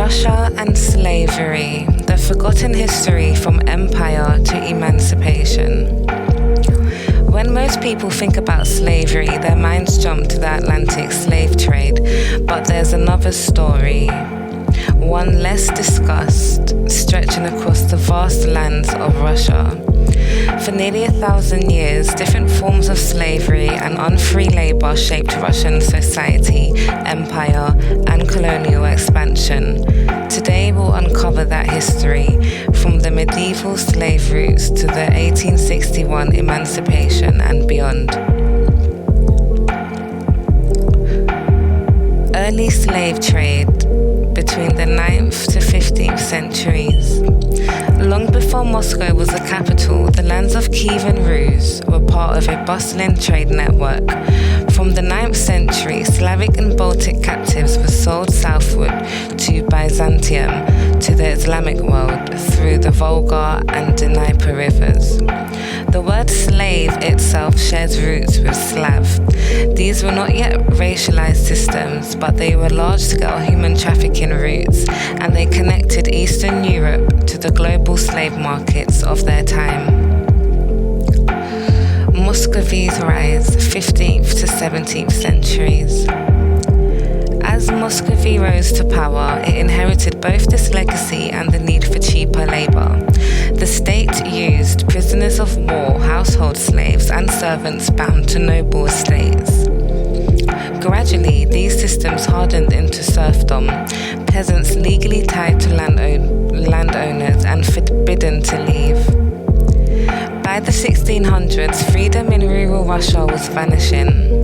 Russia and slavery, the forgotten history from empire to emancipation. When most people think about slavery, their minds jump to the Atlantic slave trade, but there's another story, one less discussed, stretching across the vast lands of Russia. For nearly 1,000 years, different forms of slavery and unfree labor shaped Russian society, empire, and colonial expansion. Today we'll uncover that history, from the medieval slave routes to the 1861 emancipation and beyond. Early slave trade between the 9th to 15th centuries. Long before Moscow was the capital, the lands of Kiev and Rus were part of a bustling trade network. From the 9th century, Slavic and Baltic captives were sold southward to Byzantium, to the Islamic world, through the Volga and Dnieper rivers. The word slave itself shares roots with Slav. These were not yet racialized systems, but they were large-scale human trafficking routes, and they connected Eastern Europe to the global slave markets of their time. Muscovy's rise, 15th to 17th centuries. As Muscovy rose to power, it inherited both this legacy and the need for cheaper labor. The state used prisoners of war, household slaves, and servants bound to noble estates. Gradually, these systems hardened into serfdom, peasants legally tied to landowners and forbidden to leave. By the 1600s, freedom in rural Russia was vanishing.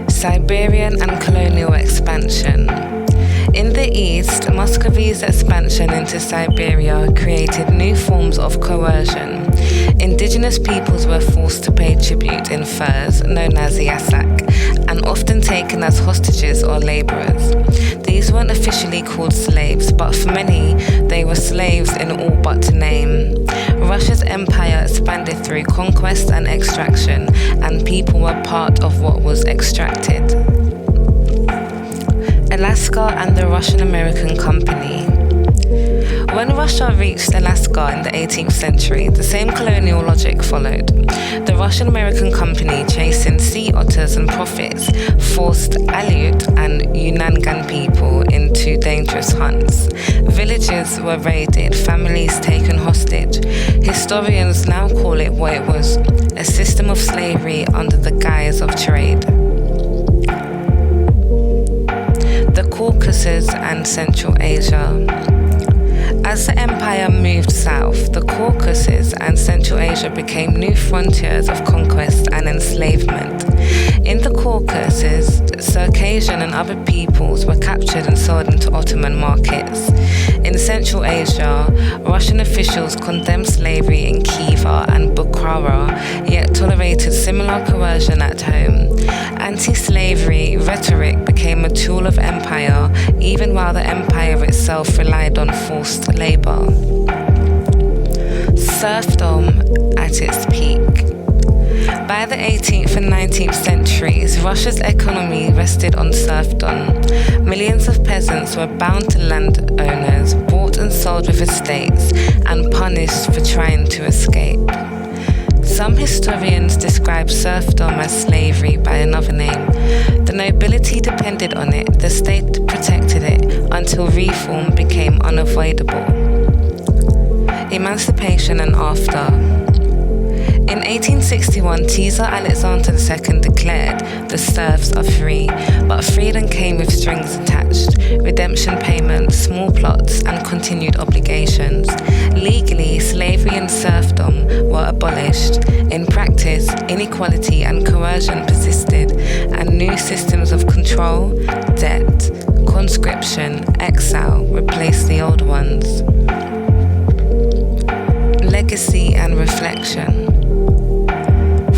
Siberian and colonial expansion. In the east, Muscovy's expansion into Siberia created new forms of coercion. Indigenous peoples were forced to pay tribute in furs, known as yasak, and often taken as hostages or laborers. These weren't officially called slaves, but for many, they were slaves in all but name. Russia's empire expanded through conquest and extraction, and people were part of what was extracted. Alaska and the Russian-American Company. When Russia reached Alaska in the 18th century, the same colonial logic followed. The Russian-American Company, chasing sea otters and profits, forced Aleut and Unangan people into dangerous hunts. Villages were raided, families taken hostage. Historians now call it what it was, a system of slavery under the guise of trade. The Caucasus and Central Asia. As the empire moved south, the Caucasus and Central Asia became new frontiers of conquest and enslavement. In the Caucasus, Circassian and other peoples were captured and sold into Ottoman markets. In Central Asia, Russian officials condemned slavery in Khiva and Bukhara, yet tolerated similar coercion at home. Anti-slavery rhetoric became a tool of empire, even while the empire itself relied on forced labor. Serfdom at its peak. By the 18th and 19th centuries, Russia's economy rested on serfdom. Millions of peasants were bound to landowners, bought and sold with estates, and punished for trying to escape. Some historians describe serfdom as slavery by another name. The nobility depended on it, the state protected it, until reform became unavoidable. Emancipation and after. In 1861, Caesar Alexander II declared the serfs are free, but freedom came with strings attached, redemption payments, small plots, and continued obligations. Legally, slavery and serfdom were abolished. In practice, inequality and coercion persisted, and new systems of control, debt, conscription, exile replaced the old ones. Legacy and reflection.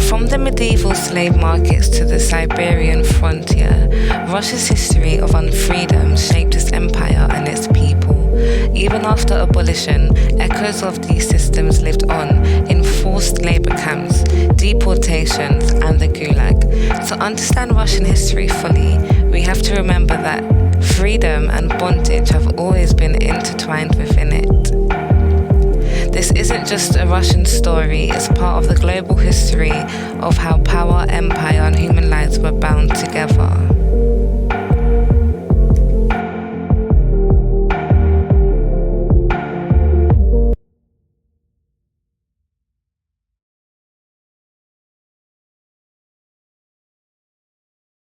From the medieval slave markets to the Siberian frontier, Russia's history of unfreedom shaped its empire and its people. Even after abolition, echoes of these systems lived on in forced labor camps, deportations, and the Gulag. To understand Russian history fully, we have to remember that freedom and bondage have always been intertwined within it. This isn't just a Russian story, it's part of the global history of how power, empire, and human lives were bound together.